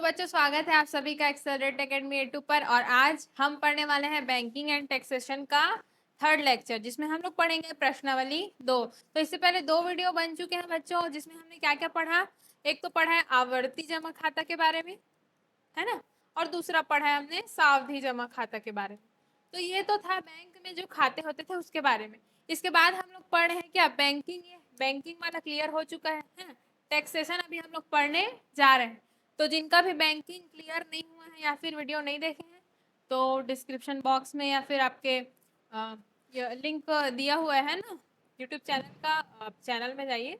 तो बच्चों स्वागत है आप सभी का एक्सेलरेट एकेडमी A2 पर। और आज हम पढ़ने वाले हैं बैंकिंग एंड टैक्सेशन का थर्ड लेक्चर, जिसमें हम लोग पढ़ेंगे प्रश्नावली 2। तो इससे पहले 2 वीडियो बन चुके हैं बच्चों, जिसमें हमने क्या क्या पढ़ा। एक तो पढ़ा है आवर्ती जमा खाता के बारे में, है ना, और दूसरा पढ़ा है हमने सावधि जमा खाता के बारे में। तो ये तो था बैंक में जो खाते होते थे उसके बारे में। इसके बाद हम लोग पढ़ रहे हैं क्या बैंकिंग, ये बैंकिंग वाला क्लियर हो चुका है। टैक्सेशन अभी हम लोग पढ़ने जा रहे हैं। तो जिनका भी बैंकिंग क्लियर नहीं हुआ है या फिर वीडियो नहीं देखे हैं तो डिस्क्रिप्शन बॉक्स में या फिर आपके लिंक दिया हुआ है ना यूट्यूब चैनल का, आप चैनल में जाइए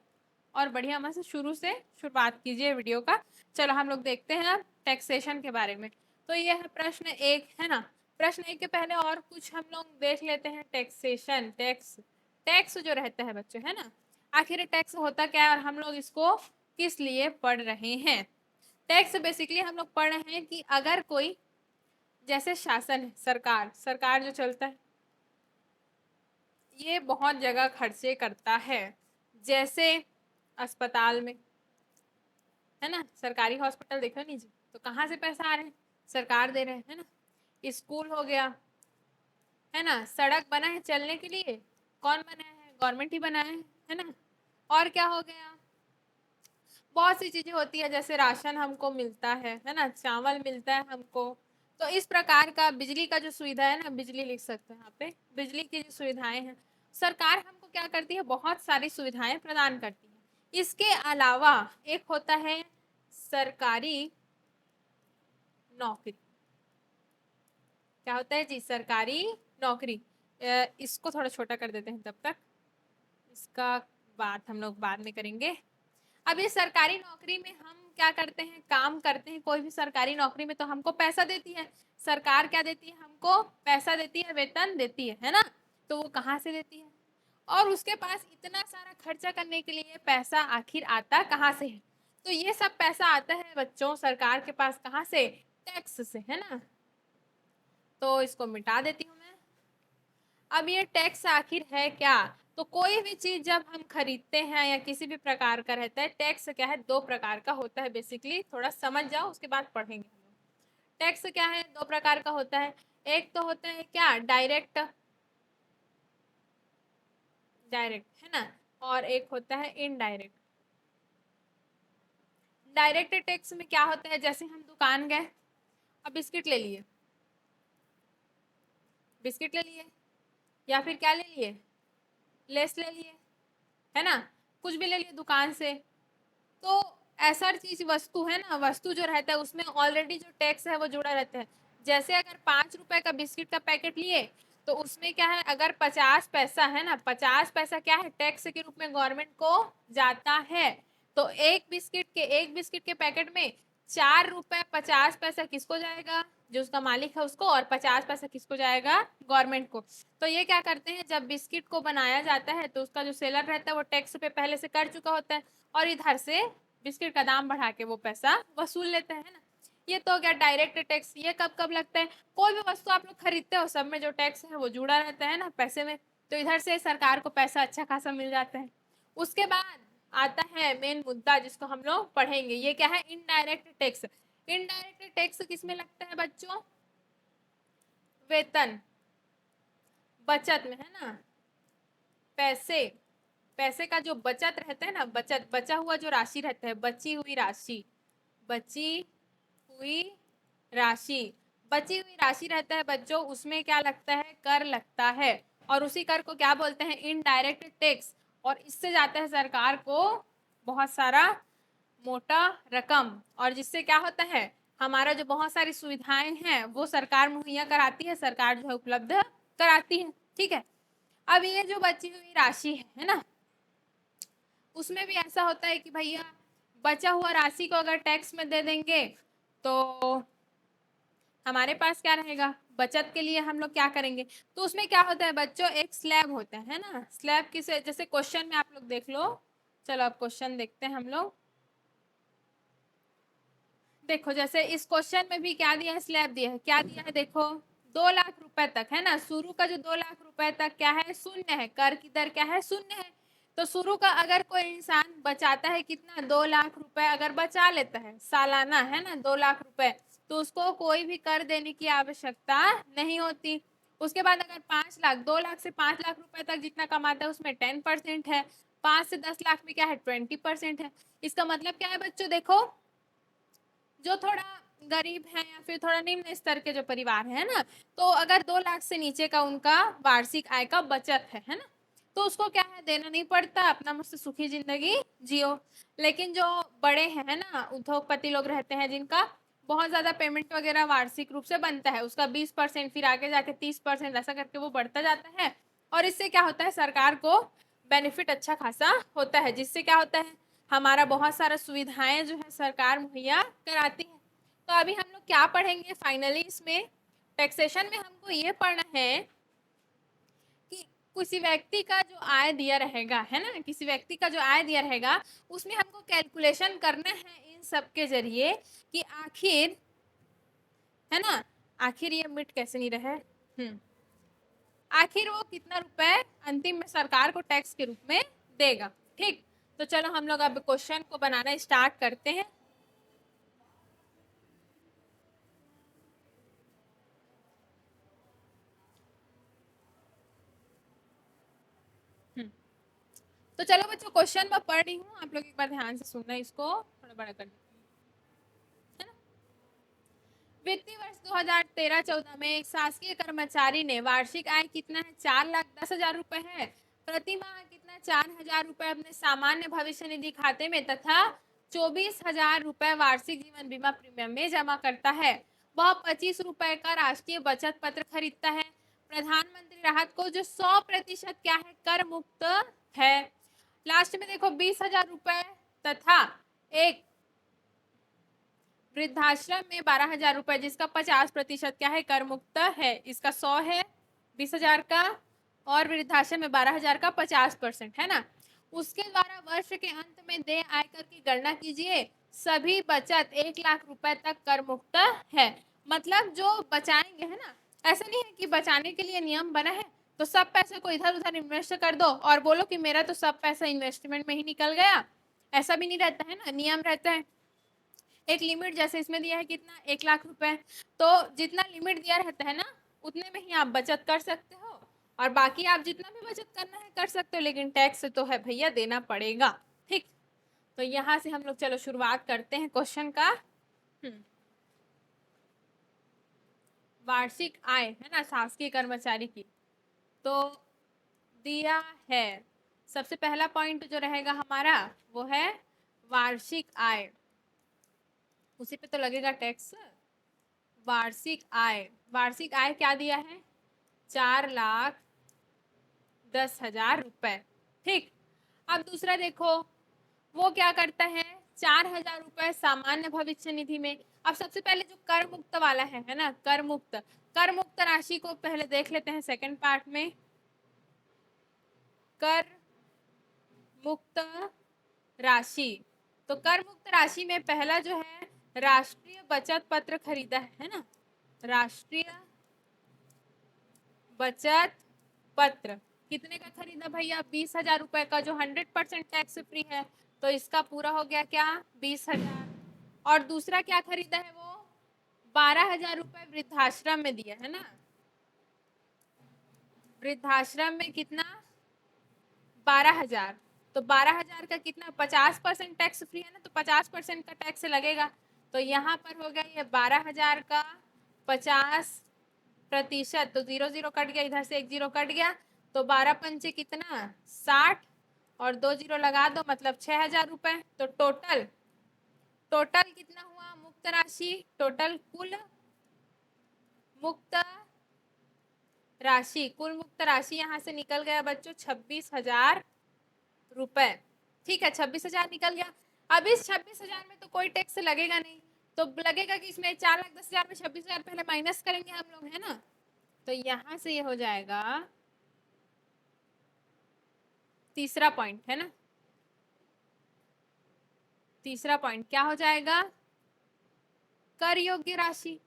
और बढ़िया मत से शुरू से शुरुआत कीजिए वीडियो का। चलो हम लोग देखते हैं अब टैक्सेशन के बारे में। तो ये है प्रश्न 1, है ना। प्रश्न 1 के पहले और कुछ हम लोग देख लेते हैं। टैक्सेशन, टैक्स टैक्स जो रहता है बच्चों, है ना, आखिर टैक्स होता क्या है और हम लोग इसको किस लिए पढ़ रहे हैं। टैक्स बेसिकली हम लोग पढ़ रहे हैं कि अगर कोई, जैसे शासन है, सरकार सरकार जो चलता है ये बहुत जगह खर्चे करता है। जैसे अस्पताल में, है ना, सरकारी हॉस्पिटल देख रहे नीचे, तो कहाँ से पैसा आ रहे हैं, सरकार दे रहे हैं, है ना। स्कूल हो गया, है ना, सड़क बना है चलने के लिए, कौन बनाया है, गवर्नमेंट ही बनाया है ना। और क्या हो गया, बहुत सी चीजें होती है, जैसे राशन हमको मिलता है ना, चावल मिलता है हमको। तो इस प्रकार का बिजली का जो सुविधा है ना, बिजली लिख सकते हैं यहाँ पे, बिजली की जो सुविधाएं हैं, सरकार हमको क्या करती है, बहुत सारी सुविधाएं प्रदान करती है। इसके अलावा एक होता है सरकारी नौकरी। क्या होता है जी, सरकारी नौकरी। इसको थोड़ा छोटा कर देते हैं तब तक, इसका बात हम लोग बाद में करेंगे। अब ये सरकारी नौकरी में हम क्या करते हैं, काम करते हैं। कोई भी सरकारी नौकरी में तो हमको पैसा देती है सरकार, क्या देती है हमको, पैसा देती है, वेतन देती है ना। तो वो कहाँ से देती है, और उसके पास इतना सारा खर्चा करने के लिए पैसा आखिर आता कहाँ से है। तो ये सब पैसा आता है बच्चों सरकार के पास कहाँ से, टैक्स से, है ना। तो इसको मिटा देती हूँ मैं। अब ये टैक्स आखिर है क्या, तो कोई भी चीज जब हम खरीदते हैं या किसी भी प्रकार का रहता है, टैक्स क्या है, 2 प्रकार का होता है। बेसिकली थोड़ा समझ जाओ उसके बाद पढ़ेंगे। टैक्स क्या है, 2 प्रकार का होता है। एक तो होता है क्या, डायरेक्ट, डायरेक्ट, है ना, और एक होता है इनडायरेक्ट। डायरेक्ट टैक्स में क्या होता है, जैसे हम दुकान गए, अब बिस्किट ले लिए, बिस्किट ले लिए, या फिर क्या ले लिए, लेस ले लिए, है ना, कुछ भी ले लिए दुकान से। तो ऐसा चीज वस्तु है ना, वस्तु जो रहता है उसमें ऑलरेडी जो टैक्स है वो जुड़ा रहता है। जैसे अगर 5 रुपए का बिस्किट का पैकेट लिए, तो उसमें क्या है, अगर 50 पैसा है ना, 50 पैसा क्या है, टैक्स के रूप में गवर्नमेंट को जाता है। तो एक बिस्किट के पैकेट में 4 रुपए 50 पैसा किसको जाएगा, जो उसका मालिक है उसको, और 50 पैसा किसको जाएगा, गवर्नमेंट को। तो ये क्या करते हैं, जब बिस्किट को बनाया जाता है तो उसका जो सेलर रहता है वो टैक्स पे पहले से कर चुका होता है, और इधर से बिस्किट का दाम बढ़ा के वो पैसा वसूल लेते हैं ना। ये तो हो गया डायरेक्ट टैक्स। ये कब कब लगता है, कोई भी वस्तु आप लोग खरीदते हो सब में जो टैक्स है वो जुड़ा रहता है ना पैसे में, तो इधर से सरकार को पैसा अच्छा खासा मिल जाता है। उसके बाद आता है मेन मुद्दा जिसको हम लोग पढ़ेंगे, ये क्या है, इनडायरेक्ट टैक्स। इनडायरेक्ट टैक्स किसमें लगता है बच्चों, वेतन, बचत में, है ना, पैसे, पैसे का जो बचत रहता है ना, बचत, बचा हुआ जो राशि रहता है, बची हुई राशि, बची हुई राशि, बची हुई राशि रहता है बच्चों, उसमें क्या लगता है, कर लगता है। और उसी कर को क्या बोलते हैं, इनडायरेक्ट टैक्स। और इससे जाता है सरकार को बहुत सारा मोटा रकम, और जिससे क्या होता है, हमारा जो बहुत सारी सुविधाएं हैं वो सरकार मुहैया कराती है, सरकार जो है उपलब्ध कराती है। ठीक है, अब ये जो बची हुई राशि है ना, उसमें भी ऐसा होता है कि भैया बचा हुआ राशि को अगर टैक्स में दे देंगे तो हमारे पास क्या रहेगा, बचत के लिए हम लोग क्या करेंगे। तो उसमें क्या होता है बच्चों, एक स्लैब होता है ना, स्लैब किसे, जैसे क्वेश्चन में आप लोग देख लो। चलो अब क्वेश्चन देखते हैं हम लोग। देखो जैसे इस क्वेश्चन में भी क्या दिया है, स्लैब दिया है, क्या दिया है देखो, 2 लाख रुपए तक, है ना, शुरू का जो 2 लाख रुपए तक क्या है, शून्य है, कर की दर क्या है, शून्य है। तो शुरू का अगर कोई इंसान बचाता है कितना, 2 लाख रुपए अगर बचा लेता है सालाना, है ना, 2 लाख रुपए, तो उसको कोई भी कर देने की आवश्यकता नहीं होती। उसके बाद अगर 5 लाख, 2 लाख से 5 लाख रुपए तक जितना कमाता है उसमें 10% है, 5 से 10 लाख में क्या है, 20% है। इसका मतलब क्या है बच्चों, देखो जो थोड़ा गरीब है या फिर थोड़ा निम्न स्तर के जो परिवार है ना, तो अगर 2 लाख से नीचे का उनका वार्षिक आय का बचत है ना, तो उसको क्या है, देना नहीं पड़ता, अपना मस्त सुखी जिंदगी जियो। लेकिन जो बड़े हैं ना, उद्योगपति लोग रहते हैं जिनका बहुत ज्यादा पेमेंट वगैरह वार्षिक रूप से बनता है, उसका 20%, फिर आगे जाके 30%, ऐसा करके वो बढ़ता जाता है। और इससे क्या होता है, सरकार को बेनिफिट अच्छा खासा होता है, जिससे क्या होता है, हमारा बहुत सारा सुविधाएं जो है सरकार मुहैया कराती है। तो अभी हम लोग क्या पढ़ेंगे फाइनली इसमें, टैक्सेशन में हमको ये पढ़ना है कि किसी व्यक्ति का जो आय दिया रहेगा, है ना, किसी व्यक्ति का जो आय दिया रहेगा, उसमें हमको कैलकुलेशन करना है इन सब के जरिए कि आखिर, है ना, आखिर ये मिट कैसे नहीं रहे, आखिर वो कितना रुपए अंतिम में सरकार को टैक्स के रूप में देगा। ठीक, तो चलो हम लोग अब क्वेश्चन को बनाना स्टार्ट करते हैं। तो चलो बच्चों, क्वेश्चन मैं पढ़ रही हूँ, आप लोग एक बार ध्यान से सुनना, इसको थोड़ा बड़ा कर देती हूँ, है ना। वित्तीय वर्ष 2013-14 में एक शासकीय कर्मचारी ने वार्षिक आय कितना है, 4,10,000 रुपए है। प्रति माह कितना, 4,000 रुपए अपने सामान्य भविष्य निधि खाते में तथा 24,000 रुपए वार्षिक जीवन बीमा प्रीमियम में जमा करता है। वह 25 रुपए का राष्ट्रीय बचत पत्र खरीदता है। प्रधानमंत्री राहत को जो 100% क्या है, कर मुक्त है। लास्ट में देखो 20,000 रुपए तथा एक वृद्धाश्रम में 12,000 रुपए, जिसका 50% क्या है, कर मुक्त है। इसका 100 है 20,000 का, और वृद्धाश्रम में 12,000 का 50% है ना। उसके द्वारा वर्ष के अंत में देय आयकर की गणना कीजिए। सभी बचत 1 लाख रुपए तक कर मुक्त है। मतलब जो बचाएंगे, है ना, ऐसा नहीं है कि बचाने के लिए नियम बना है तो सब पैसे को इधर उधर इन्वेस्ट कर दो और बोलो कि मेरा तो सब पैसा इन्वेस्टमेंट में ही निकल गया। ऐसा भी नहीं रहता है ना, नियम रहता है, एक लिमिट, जैसे इसमें दिया है कितना, 1 लाख रुपए, तो जितना लिमिट दिया रहता है ना, उतने में ही आप बचत कर सकते हो, और बाकी आप जितना भी बचत करना है कर सकते हो, लेकिन टैक्स तो है भैया, देना पड़ेगा। ठीक, तो यहाँ से हम लोग चलो शुरुआत करते हैं क्वेश्चन का। वार्षिक आय, है ना, शासकीय कर्मचारी की, तो दिया है। सबसे पहला पॉइंट जो रहेगा हमारा वो है वार्षिक आय, उसी पे तो लगेगा टैक्स। वार्षिक आय, वार्षिक आय क्या दिया है, 4,10,000 रुपए। ठीक, अब दूसरा देखो, वो क्या करता है, 4,000 रुपए सामान्य भविष्य निधि में। अब सबसे पहले जो कर मुक्त वाला है ना, कर मुक्त राशि को पहले देख लेते हैं सेकंड पार्ट में। कर मुक्त राशि, तो कर मुक्त राशि में पहला जो है राष्ट्रीय बचत पत्र खरीदा है ना, राष्ट्रीय बचत पत्र कितने का खरीदा भैया, 20,000 रुपए का, जो 100% टैक्स फ्री है, तो इसका पूरा हो गया क्या, 20,000। और दूसरा क्या खरीदा है वो, 12,000 रुपए वृद्धाश्रम में दिया है ना, वृद्धाश्रम में कितना, 12,000, तो 12,000 का कितना, 50% टैक्स फ्री है ना, तो 50% का टैक्स लगेगा। तो यहाँ पर हो गया ये 12,000 का 50%, तो 0 0 कट गया, इधर से एक 0 कट गया, तो 12 पंचे कितना, 60, और 2 0 लगा दो, मतलब 6,000 रुपए। तो टोटल टोटल कितना हुआ मुक्त राशि, टोटल कुल मुक्त राशि, कुल मुक्त राशि यहाँ से निकल गया बच्चों 26,000 रुपए। ठीक है, 26,000 निकल गया। अब इस 26,000 में तो कोई टैक्स लगेगा नहीं, तो लगेगा कि इसमें 4,10,000 में 26,000 पहले माइनस करेंगे हम लोग, है ना, तो यहां से ये हो जाएगा तीसरा पॉइंट, है ना, तीसरा पॉइंट क्या हो जाएगा, कर योग्य राशि,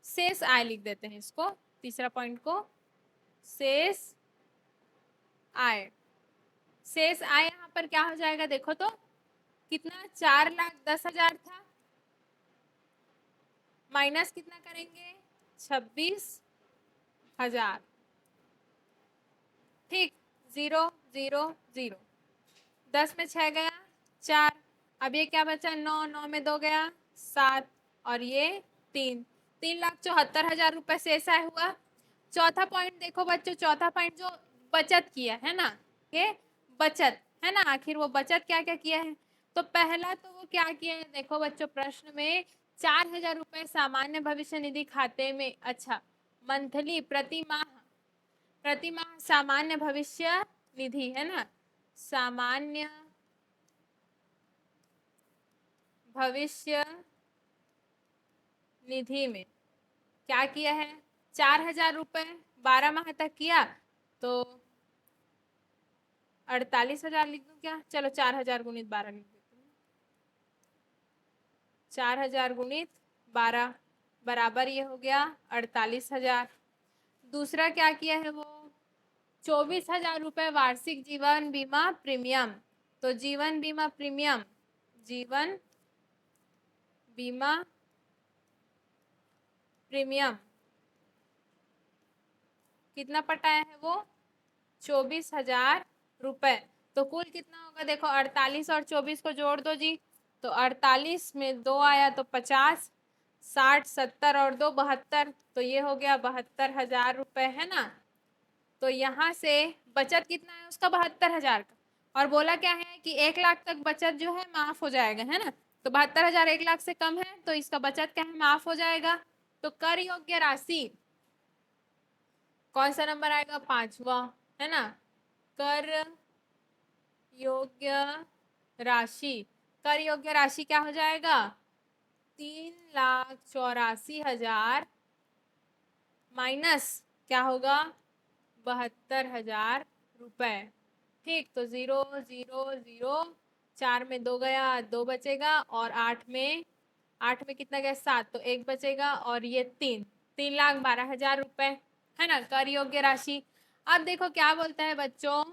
शेष आय लिख देते हैं इसको, तीसरा पॉइंट को शेष आय। शेष आय यहाँ पर क्या हो जाएगा, देखो तो कितना, 4,10,000 था, माइनस कितना करेंगे, 26,000। ठीक, 0 0 0, 10 में 6 गया 4, अब ये क्या बचा, 9, 9 में 2 गया 7, और ये 3,74,000 रुपए शेष आया हुआ। चौथा पॉइंट देखो बच्चों, चौथा पॉइंट जो बचत किया है ना, ये बचत है ना, आखिर वो बचत क्या क्या किया है। तो पहला तो वो क्या किया है, देखो बच्चों प्रश्न में 4,000 रुपए सामान्य भविष्य निधि खाते में, अच्छा मंथली प्रति माह सामान्य भविष्य निधि है ना, सामान्य भविष्य निधि में क्या किया है, 4,000 रुपए 12 माह तक किया, तो 48,000 लिख दूं क्या, चलो 4,000 गुणित 12 लिख देती हूँ, 4,000 गुणित 12 बराबर ये हो गया 48,000। दूसरा क्या किया है वो, 24,000 रुपए वार्षिक जीवन बीमा प्रीमियम, तो जीवन बीमा प्रीमियम, जीवन बीमा प्रीमियम कितना पटाया है वो, 24,000 रुपए। तो कुल कितना होगा, देखो 48 और 24 को जोड़ दो जी, तो 48 में 2 आया तो 50, 60 70 और 2 72, तो ये हो गया 72,000 रुपए है ना। तो यहाँ से बचत कितना है उसका, 72,000 का, और बोला क्या है कि 1 लाख तक बचत जो है माफ हो जाएगा है ना, तो 72,000 1 लाख से कम है, तो इसका बचत क्या है, माफ हो जाएगा। तो कर योग्य राशि कौन सा नंबर आएगा, 5वां है ना, कर योग्य राशि, कर योग्य राशि क्या हो जाएगा, 3,84,000 माइनस क्या होगा, 72,000 रुपए। ठीक, तो 0 0 0, 4 में 2 गया 2 बचेगा, और 8 में कितना गया 7, तो 1 बचेगा, और ये 3,12,000 रुपए है ना, कर योग्य राशि। अब देखो क्या बोलता है बच्चों,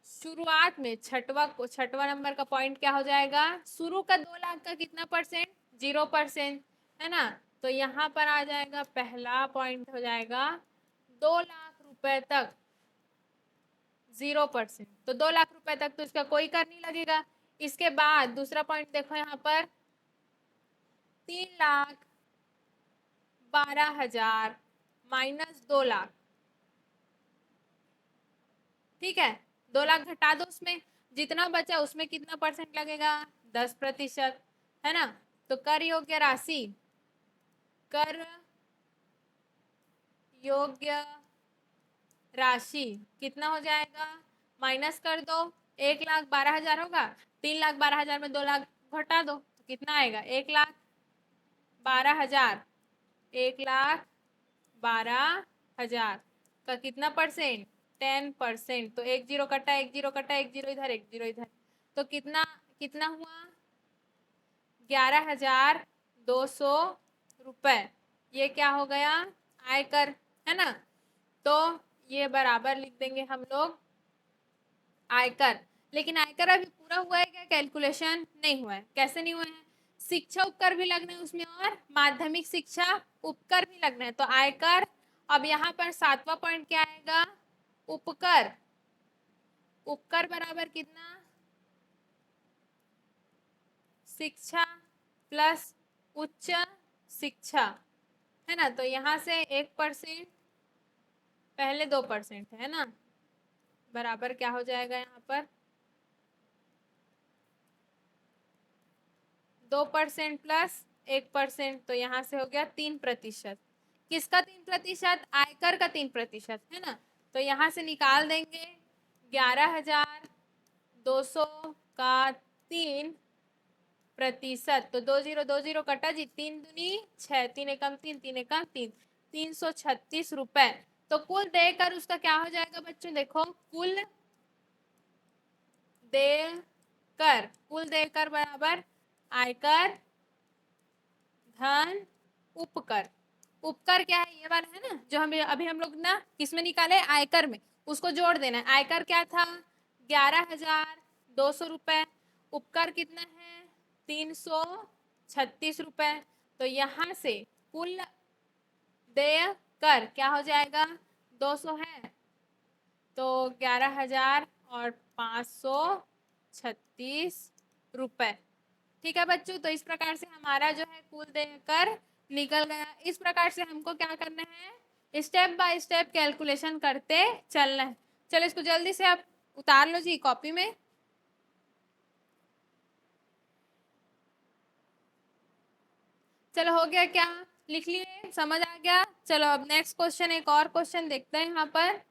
शुरुआत में छठवा नंबर का पॉइंट क्या हो जाएगा, शुरू का 2 लाख का कितना परसेंट, 0% है ना, तो यहाँ पर आ जाएगा पहला पॉइंट हो जाएगा 2 लाख रुपए तक 0%, तो 2 लाख रुपए तक तो इसका कोई कर नहीं लगेगा। इसके बाद दूसरा पॉइंट देखो यहाँ पर 3,12,000 माइनस 2 लाख, ठीक है, 2 लाख घटा दो, उसमें जितना बचा उसमें कितना परसेंट लगेगा, 10% है ना। तो कर योग्य राशि, कर योग्य राशि कितना हो जाएगा, माइनस कर दो, 1,12,000 होगा, 3,12,000 में 2 लाख घटा दो तो कितना आएगा, 1,12,000, 1,12,000 का कितना परसेंट, 10%, तो 1 0 कटा 1 0 कटा 1 0 इधर 1 0 इधर, तो कितना कितना हुआ, 11,200 रुपए। ये क्या हो गया, आयकर है ना, तो ये बराबर लिख देंगे हम लोग आयकर। लेकिन आयकर अभी पूरा हुआ है क्या, कैलकुलेशन नहीं हुआ है, कैसे नहीं हुआ है, शिक्षा उपकर भी लगना है उसमें, और माध्यमिक शिक्षा उपकर भी लगना है, तो आयकर। अब यहाँ पर 7वां पॉइंट क्या आएगा, उपकर, उपकर बराबर कितना, शिक्षा प्लस उच्च शिक्षा है ना, तो यहाँ से 1% पहले 2% है ना, बराबर क्या हो जाएगा यहाँ पर 2% प्लस 1%, तो यहाँ से हो गया 3%। किसका 3%, आयकर का 3% है ना, तो यहाँ से निकाल देंगे 11,200 का 3%, तो 2 0 2 0 कटा जी, 3 दूनी 6, 3 एकम 3, 3 एकम 3, 336 रुपए। तो कुल देकर उसका क्या हो जाएगा बच्चों, देखो कुल देकर, कुल देकर बराबर आयकर धन उपकर। उपकर क्या है, ये वाला है ना जो हम अभी हम लोग ना किसमें निकाले, आयकर में, उसको जोड़ देना है। आयकर क्या था 11,200 रुपये, उपकर कितना है 336 रुपये। तो यहाँ से कुल देय कर क्या हो जाएगा 200 है तो 11,536 रुपये। ठीक है बच्चों, तो इस प्रकार से हमारा जो है कुल देय कर निकल गया। इस प्रकार से हमको क्या करना है स्टेप बाय स्टेप कैलकुलेशन करते चलना है। चलो इसको जल्दी से आप उतार लो जी कॉपी में। चलो हो गया क्या, लिख लिए, समझ आ गया। चलो अब नेक्स्ट क्वेश्चन, एक और क्वेश्चन देखते हैं यहाँ पर।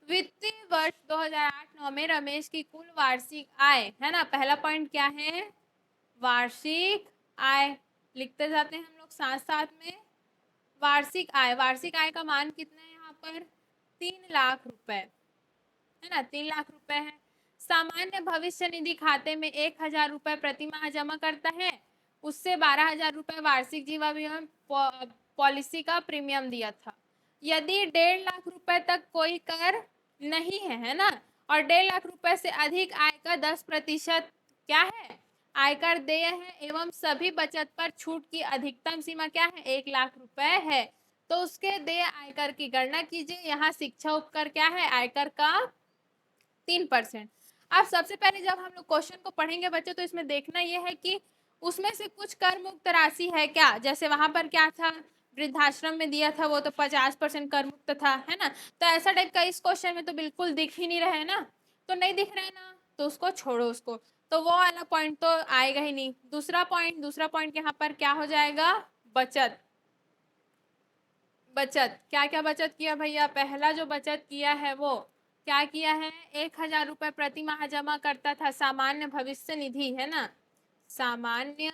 वित्तीय वर्ष 2008-9 में रमेश की कुल वार्षिक आय है ना, पहला पॉइंट क्या है वार्षिक आय, लिखते जाते हैं हम लोग साथ साथ में। वार्षिक आय, वार्षिक आय का मान कितना है यहाँ पर 3 लाख रुपए है ना, 3 लाख रुपए है। सामान्य भविष्य निधि खाते में 1,000 रुपए प्रति माह जमा करता है, उससे 12,000 रुपए वार्षिक जीवन बीमा पॉलिसी का प्रीमियम दिया था। यदि 1.5 लाख रुपए तक कोई कर नहीं है ना, और 1.5 लाख रुपए से अधिक आय का 10% क्या है आयकर देय है, एवं सभी बचत पर छूट की अधिकतम सीमा क्या है 1 लाख रुपए है, तो उसके देय आयकर की गणना कीजिए। यहाँ शिक्षा उपकर क्या है आयकर का 3%। अब सबसे पहले जब हम लोग क्वेश्चन को पढ़ेंगे बच्चों, तो इसमें देखना यह है कि उसमें से कुछ कर मुक्त राशि है क्या। जैसे वहां पर क्या था वृद्धाश्रम में दिया था वो तो 50% कर मुक्त था है ना, तो ऐसा टाइप का इस क्वेश्चन में तो बिल्कुल दिख ही नहीं रहा है ना, तो नहीं दिख रहा है ना तो उसको छोड़ो, उसको तो वो वाला पॉइंट तो आएगा ही नहीं। दूसरा पॉइंट यहाँ पर क्या हो जाएगा बचत। बचत क्या क्या बचत किया भैया, पहला जो बचत किया है वो क्या किया है 1,000 रुपए प्रति माह जमा करता था, सामान्य भविष्य निधि है ना, सामान्य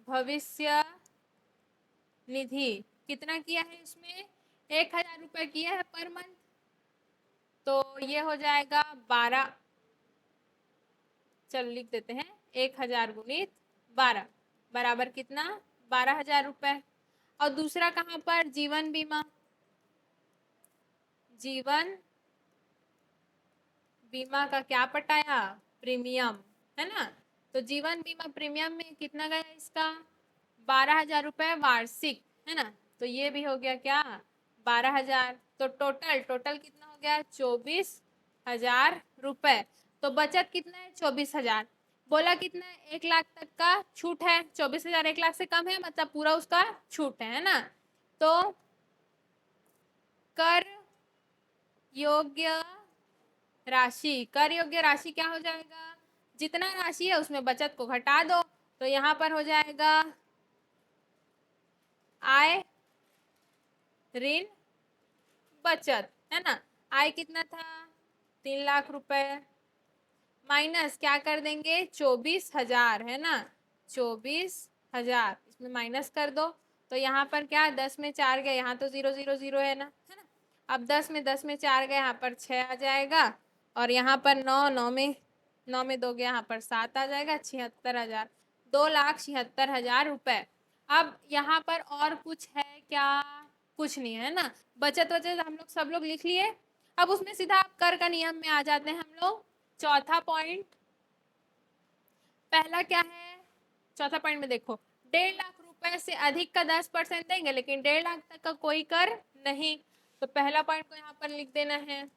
भविष्य निधि कितना किया है इसमें 1,000 रुपए किया है पर मंथ, तो ये हो जाएगा 12, चलो लिख देते हैं 1,000 गुणित 12 बराबर कितना 12,000 रुपए। और दूसरा कहाँ पर जीवन बीमा, जीवन बीमा का क्या पटाया प्रीमियम है ना, तो जीवन बीमा प्रीमियम में कितना गया इसका 12,000 रुपए वार्षिक है ना, तो ये भी हो गया क्या 12,000, तो टोटल कितना हो गया 24,000 रुपए। तो बचत कितना है 24,000, बोला कितना है 1 लाख तक का छूट है, 24,000 1 लाख से कम है मतलब पूरा उसका छूट है ना, तो कर योग्य कर योग्य राशि क्या हो जाएगा जितना राशि है उसमें बचत को घटा दो, तो यहाँ पर हो जाएगा आय ऋण बचत है ना, आय कितना था 3 लाख रुपए माइनस क्या कर देंगे 24,000 है ना, 24,000 इसमें माइनस कर दो, तो यहाँ पर क्या 10 में 4 गए, यहाँ तो 0 0 0 है ना, है ना। अब 10 में 4 गए, यहाँ पर 6 आ जाएगा, और यहाँ पर 9 में 2 गया, यहाँ पर 7 आ जाएगा, 76,000, 2,76,000 रुपए। अब यहाँ पर और कुछ है क्या, कुछ नहीं है ना, बचत हम लोग सब लोग लिख लिए। अब उसमें सीधा आप कर का नियम में आ जाते हैं हम लोग। चौथा पॉइंट, पहला क्या है चौथा पॉइंट में देखो 1.5 लाख रुपए से अधिक का 10% देंगे, लेकिन 1.5 लाख तक का कोई कर नहीं, तो पहला पॉइंट को यहाँ पर लिख देना है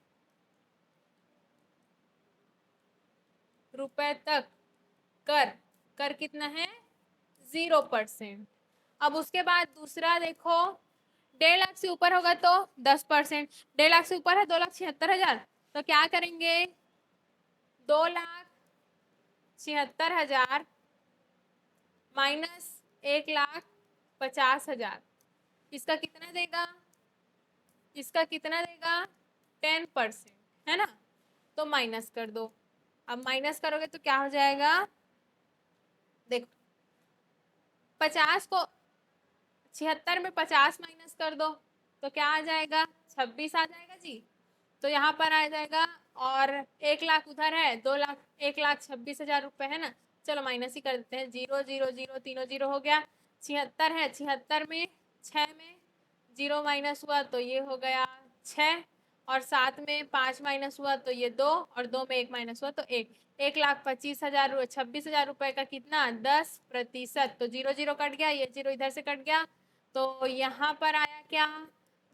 रुपए तक कर कितना है 0%। अब उसके बाद दूसरा देखो 1.5 लाख से ऊपर होगा तो 10%, 1.5 लाख से ऊपर है 2,76,000, तो क्या करेंगे 2,76,000 माइनस 1,50,000, इसका कितना देगा 10% है ना, तो माइनस कर दो। अब माइनस करोगे तो क्या हो जाएगा देखो 50 को 76 में 50 माइनस कर दो तो क्या आ जाएगा 26 आ जाएगा जी, तो यहाँ पर आ जाएगा, और 1 लाख उधर है 2 लाख 1,26,000 रुपए है ना, चलो माइनस ही कर देते हैं, 0 0 0 तीनों 0 हो गया, 76 है, 76 में 6 में 0 माइनस हुआ तो ये हो गया 6, और 7 में 5 माइनस हुआ तो ये 2, और 2 में 1 माइनस हुआ तो 1। 1,25,000 26,000 रुपए का कितना 10%। तो 0 0 कट गया, ये 0 इधर से कट गया, तो यहाँ पर आया क्या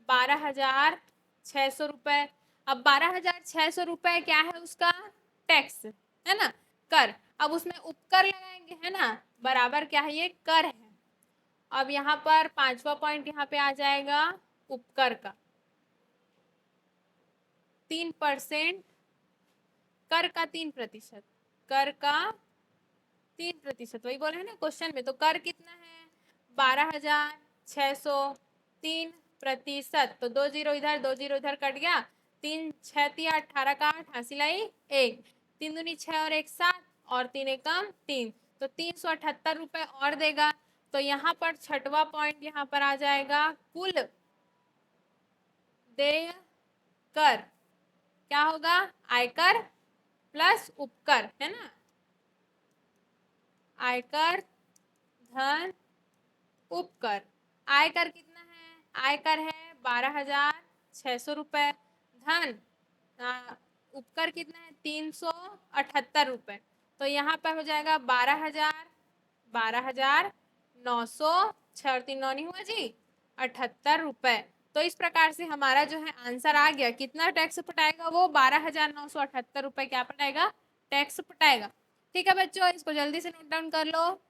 12,600 रुपए। अब 12,600 रुपए क्या है उसका टैक्स, है ना, कर। अब उसमें उपकर लगाएंगे, है ना, बराबर क्या है ये कर है। अब यहाँ पर पांचवा पॉइंट यहाँ पे आ जाएगा उपकर का 3%, कर का 3%, कर का 3%, वही बोल रहे हैं ना क्वेश्चन में। तो कर कितना है 12,600, 3%, तो 2 0 इधर 2 0 इधर कट गया, 3 6 3 18 का 8 हासिल लाई 1, 3 दूनी 6 और 1 7, और 3 एकम 3, तो 378 रुपए और देगा। तो यहाँ पर छठवां पॉइंट यहाँ पर आ जाएगा कुल देय कर, क्या होगा आयकर प्लस उपकर, है ना, आयकर धन उपकर। आयकर कितना है, आयकर है 12,600 रुपए, धन उपकर कितना है 378 रुपए। तो यहाँ पर हो जाएगा 12,900, 6 और 3 9 नहीं हुआ जी 78 रुपए। तो इस प्रकार से हमारा जो है आंसर आ गया, कितना टैक्स पटाएगा वो 12,978 रुपए क्या पटाएगा टैक्स पटाएगा। ठीक है बच्चों, इसको जल्दी से नोट डाउन कर लो।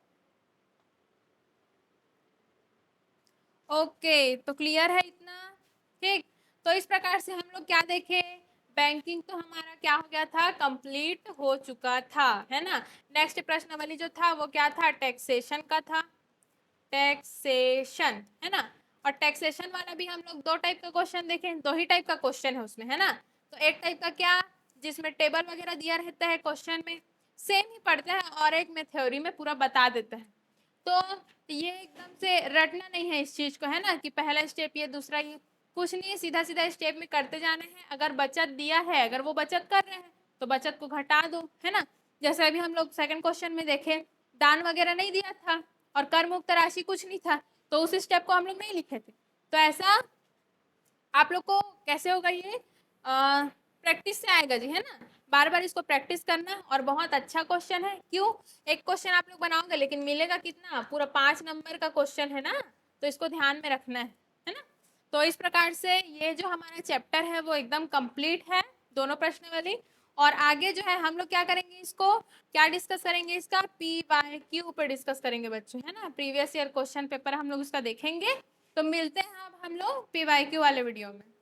ओके, तो क्लियर है इतना, ठीक। तो इस प्रकार से हम लोग क्या देखे, बैंकिंग तो हमारा क्या हो गया था कंप्लीट हो चुका था, है ना। नेक्स्ट प्रश्नावली जो था वो क्या था टैक्सेशन का था, टैक्सेशन, है ना। और टैक्सेशन वाला भी हम लोग दो टाइप का क्वेश्चन देखे, दो ही टाइप का क्वेश्चन है उसमें, है ना। तो एक टाइप का क्या जिसमें टेबल वगैरह दिया रहता है क्वेश्चन में, सेम ही पढ़ते हैं, और एक में थ्योरी में पूरा बता देता है। तो ये एकदम से रटना नहीं है इस चीज को, है ना, कि पहला स्टेप ये दूसरा ये, कुछ नहीं, सीधा सीधा स्टेप में करते जाना है। अगर बचत दिया है, अगर वो बचत कर रहे हैं तो बचत को घटा दो, है ना। जैसे अभी हम लोग सेकंड क्वेश्चन में देखे, दान वगैरह नहीं दिया था और कर मुक्त राशि कुछ नहीं था, तो उस स्टेप को हम लोग नहीं लिखे थे। तो ऐसा आप लोग को कैसे होगा ये प्रैक्टिस से आएगा जी, है ना। बार बार इसको प्रैक्टिस करना, और बहुत अच्छा क्वेश्चन है। क्यों, एक क्वेश्चन आप लोग बनाओगे लेकिन मिलेगा कितना पूरा 5 नंबर का क्वेश्चन है ना, तो इसको ध्यान में रखना है ना। तो इस प्रकार से ये जो हमारा चैप्टर है वो एकदम कंप्लीट है, दोनों प्रश्न वाली। और आगे जो है हम लोग क्या करेंगे, इसको क्या डिस्कस करेंगे, इसका PYQ पे डिस्कस करेंगे बच्चों, है ना। प्रीवियस ईयर क्वेश्चन पेपर हम लोग उसका देखेंगे। तो मिलते हैं अब हम लोग PYQ वाले वीडियो में।